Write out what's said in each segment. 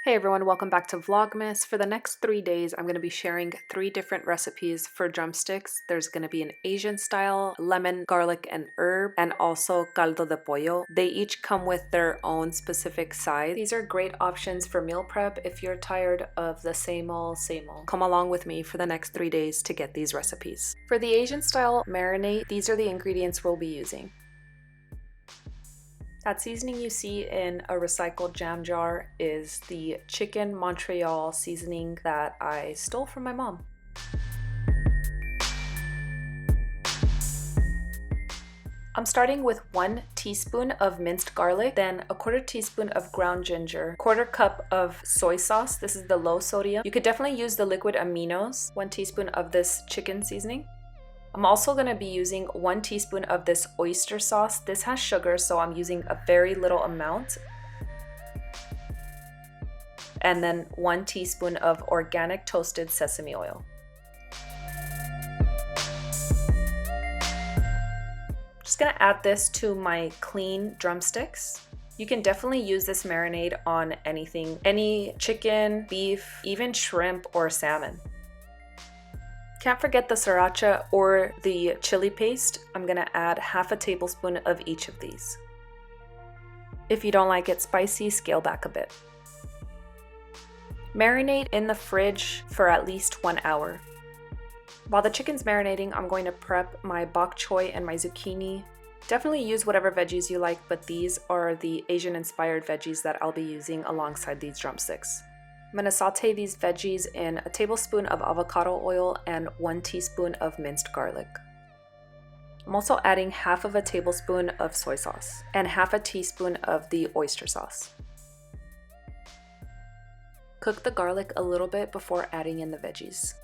Hey everyone, welcome back to Vlogmas. For the next 3 days, I'm going to be sharing 3 different recipes for drumsticks. There's going to be an Asian style, lemon, garlic, and herb, and also caldo de pollo. They each come with their own specific sides. These are great options for meal prep if you're tired of the same old, same old. Come along with me for the next 3 days to get these recipes. For the Asian style marinade, these are the ingredients we'll be using. That seasoning you see in a recycled jam jar is the chicken Montreal seasoning that I stole from my mom. I'm starting with 1 teaspoon of minced garlic, then a 1/4 teaspoon of ground ginger, 1/4 cup of soy sauce. This is the low sodium. You could definitely use the liquid aminos, 1 teaspoon of this chicken seasoning. I'm also going to be using 1 teaspoon of this oyster sauce. This has sugar, so I'm using a very little amount. And then 1 teaspoon of organic toasted sesame oil. Just going to add this to my clean drumsticks. You can definitely use this marinade on anything, any chicken, beef, even shrimp or salmon. Can't forget the sriracha or the chili paste. I'm gonna add 1/2 tablespoon of each of these. If you don't like it spicy, scale back a bit. Marinate in the fridge for at least 1 hour. While the chicken's marinating, I'm going to prep my bok choy and my zucchini. Definitely use whatever veggies you like, but these are the Asian-inspired veggies that I'll be using alongside these drumsticks. I'm going to saute these veggies in a tablespoon of avocado oil and 1 teaspoon of minced garlic. I'm also adding 1/2 tablespoon of soy sauce and 1/2 teaspoon of the oyster sauce. Cook the garlic a little bit before adding in the veggies.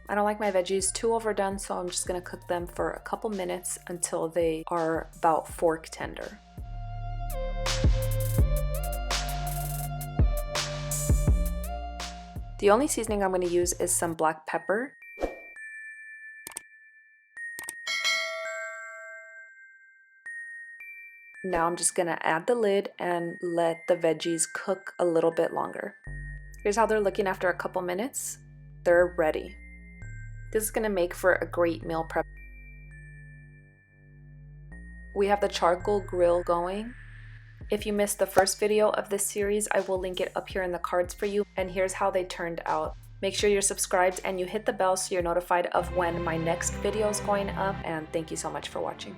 I don't like my veggies too overdone, so I'm just going to cook them for a couple minutes until they are about fork tender. The only seasoning I'm going to use is some black pepper. Now I'm just going to add the lid and let the veggies cook a little bit longer. Here's how they're looking after a couple minutes. They're ready. This is going to make for a great meal prep. We have the charcoal grill going. If you missed the first video of this series, I will link it up here in the cards for you. And here's how they turned out. Make sure you're subscribed and you hit the bell so you're notified of when my next video is going up. And thank you so much for watching.